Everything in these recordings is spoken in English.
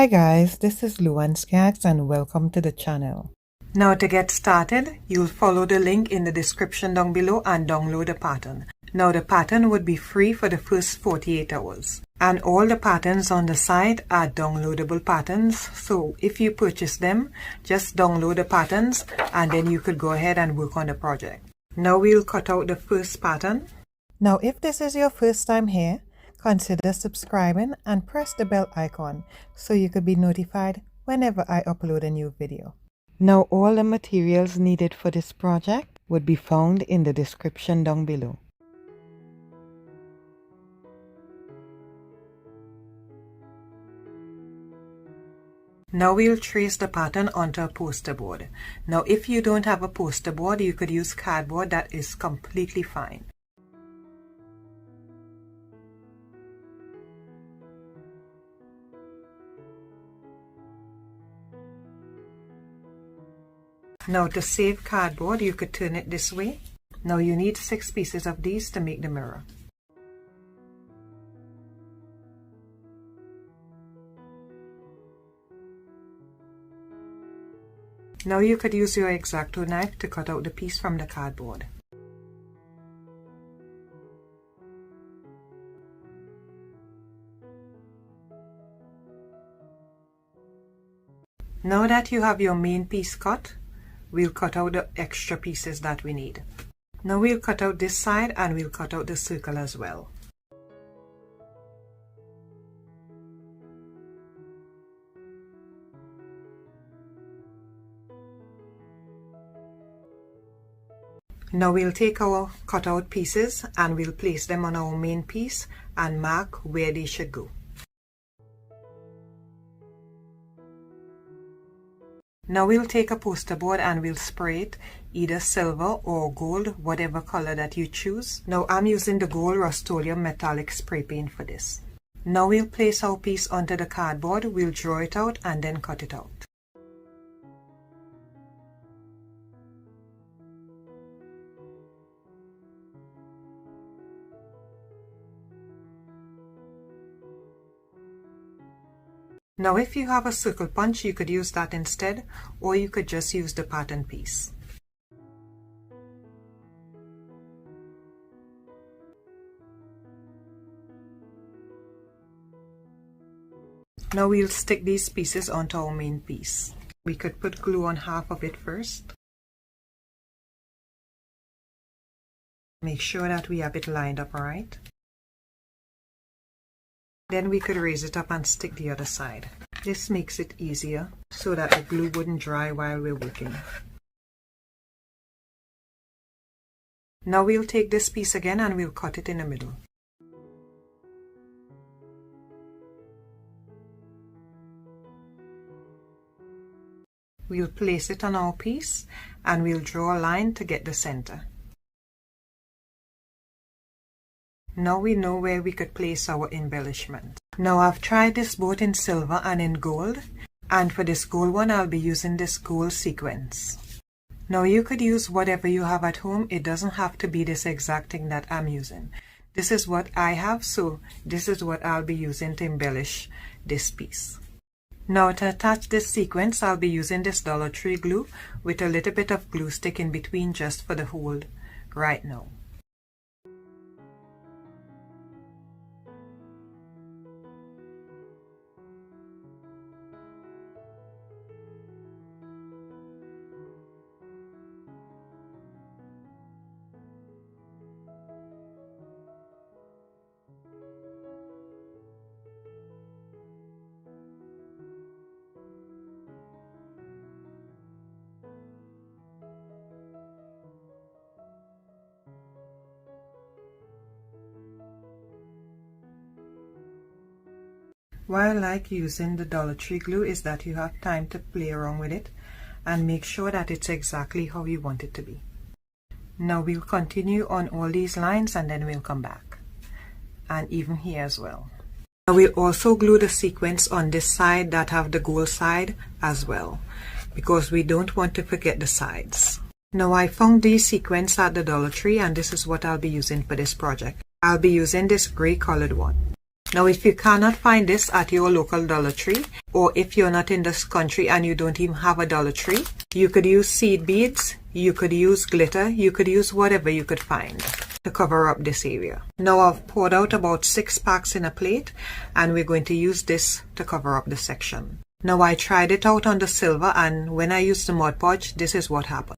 Hi guys, this is Lou and Skaggs and welcome to the channel. Now to get started, you'll follow the link in the description down below and download the pattern. Now the pattern would be free for the first 48 hours. And all the patterns on the site are downloadable patterns, so if you purchase them, just download the patterns and then you could go ahead and work on the project. Now we'll cut out the first pattern. Now if this is your first time here, consider subscribing and press the bell icon so you could be notified whenever I upload a new video. Now all the materials needed for this project would be found in the description down below. Now we'll trace the pattern onto a poster board. Now if you don't have a poster board, you could use cardboard. That is completely fine. Now to save cardboard, you could turn it this way. Now you need 6 pieces of these to make the mirror. Now you could use your X-Acto knife to cut out the piece from the cardboard. Now that you have your main piece cut, we'll cut out the extra pieces that we need. Now we'll cut out this side and we'll cut out the circle as well. Now we'll take our cut out pieces and we'll place them on our main piece and mark where they should go. Now we'll take a poster board and we'll spray it either silver or gold, whatever color that you choose. Now I'm using the gold Rust-Oleum metallic spray paint for this. Now we'll place our piece onto the cardboard, we'll draw it out and then cut it out. Now if you have a circle punch, you could use that instead, or you could just use the pattern piece. Now we'll stick these pieces onto our main piece. We could put glue on half of it first. Make sure that we have it lined up right. Then we could raise it up and stick the other side. This makes it easier so that the glue wouldn't dry while we're working. Now we'll take this piece again and we'll cut it in the middle. We'll place it on our piece and we'll draw a line to get the center. Now we know where we could place our embellishment. Now I've tried this both in silver and in gold, and for this gold one I'll be using this gold sequins. Now you could use whatever you have at home. It doesn't have to be this exact thing that I'm using. This is what I have, so this is what I'll be using to embellish this piece. Now to attach this sequence, I'll be using this Dollar Tree glue with a little bit of glue stick in between just for the hold right now. Why I like using the Dollar Tree glue is that you have time to play around with it and make sure that it's exactly how you want it to be. Now we'll continue on all these lines and then we'll come back. And even here as well. Now we'll also glue the sequins on this side that have the gold side as well, because we don't want to forget the sides. Now I found these sequins at the Dollar Tree and this is what I'll be using for this project. I'll be using this gray colored one. Now if you cannot find this at your local Dollar Tree, or if you're not in this country and you don't even have a Dollar Tree, you could use seed beads, you could use glitter, you could use whatever you could find to cover up this area. Now I've poured out about 6 packs in a plate, and we're going to use this to cover up the section. Now I tried it out on the silver, and when I used the Mod Podge, this is what happened.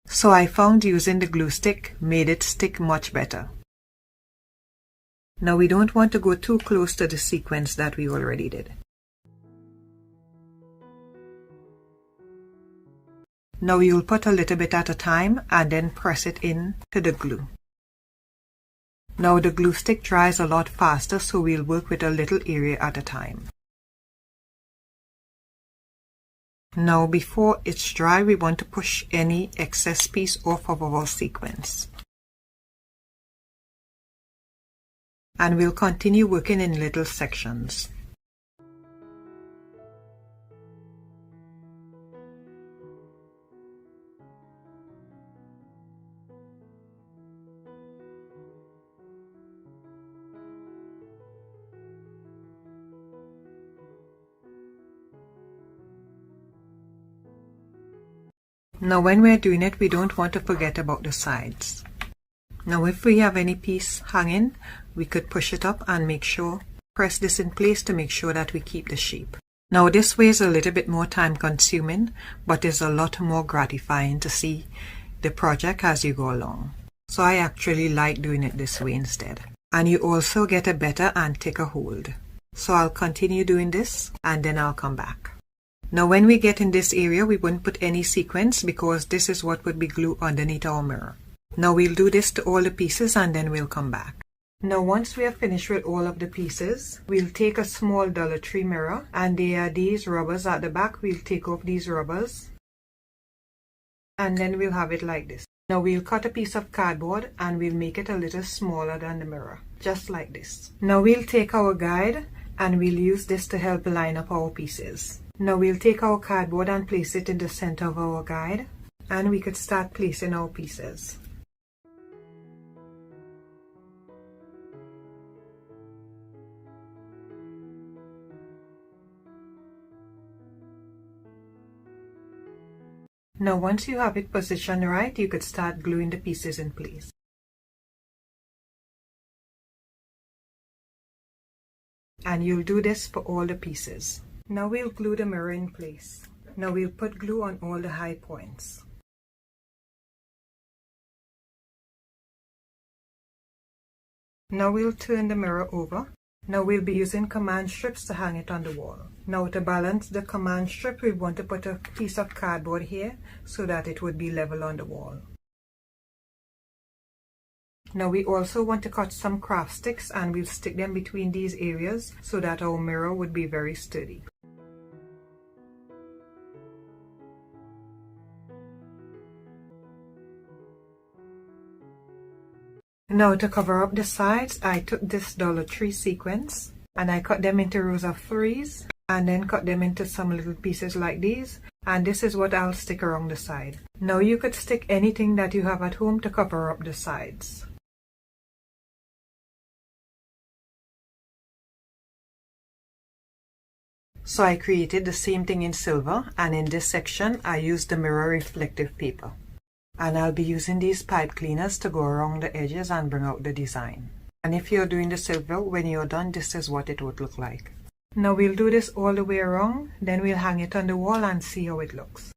So I found using the glue stick made it stick much better. Now we don't want to go too close to the sequence that we already did. Now you'll put a little bit at a time and then press it in to the glue. Now the glue stick dries a lot faster, so we'll work with a little area at a time. Now before it's dry, we want to push any excess piece off of our sequence. And we'll continue working in little sections. Now when we're doing it, we don't want to forget about the sides. Now if we have any piece hanging, we could push it up and press this in place to make sure that we keep the shape. Now this way is a little bit more time consuming, but is a lot more gratifying to see the project as you go along. So I actually like doing it this way instead. And you also get a better and thicker hold. So I'll continue doing this and then I'll come back. Now when we get in this area, we won't put any sequins because this is what would be glued underneath our mirror. Now we'll do this to all the pieces and then we'll come back. Now once we are finished with all of the pieces, we'll take a small Dollar Tree mirror, and there are these rubbers at the back. We'll take off these rubbers and then we'll have it like this. Now we'll cut a piece of cardboard and we'll make it a little smaller than the mirror, just like this. Now we'll take our guide and we'll use this to help line up our pieces. Now we'll take our cardboard and place it in the center of our guide, and we could start placing our pieces. Now once you have it positioned right, you could start gluing the pieces in place. And you'll do this for all the pieces. Now we'll glue the mirror in place. Now we'll put glue on all the high points. Now we'll turn the mirror over. Now we'll be using command strips to hang it on the wall. Now to balance the command strip, we want to put a piece of cardboard here so that it would be level on the wall. Now we also want to cut some craft sticks and we'll stick them between these areas so that our mirror would be very sturdy. Now to cover up the sides, I took this Dollar Tree sequins and I cut them into rows of 3s and then cut them into some little pieces like these, and this is what I'll stick around the side. Now you could stick anything that you have at home to cover up the sides. So I created the same thing in silver, and in this section I used the mirror reflective paper. And I'll be using these pipe cleaners to go around the edges and bring out the design. And if you're doing the silver, when you're done, this is what it would look like. Now we'll do this all the way around, then we'll hang it on the wall and see how it looks.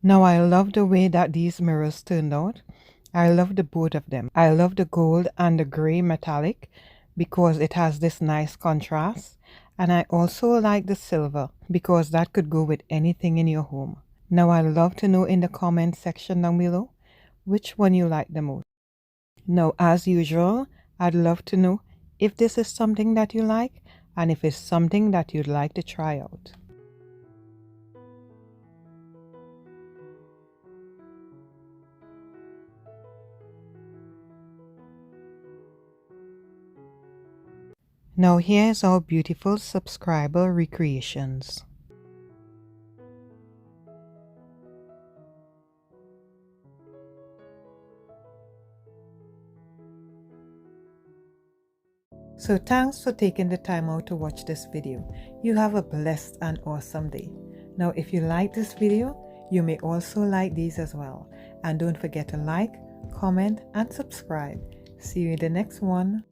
Now I love the way that these mirrors turned out. I love the both of them. I love the gold and the gray metallic because it has this nice contrast. And I also like the silver because that could go with anything in your home. Now I'd love to know in the comment section down below which one you like the most. Now as usual, I'd love to know if this is something that you like and if it's something that you'd like to try out. Now here's our beautiful subscriber recreations. So thanks for taking the time out to watch this video. You have a blessed and awesome day. Now if you like this video, you may also like these as well. And don't forget to like, comment and subscribe. See you in the next one.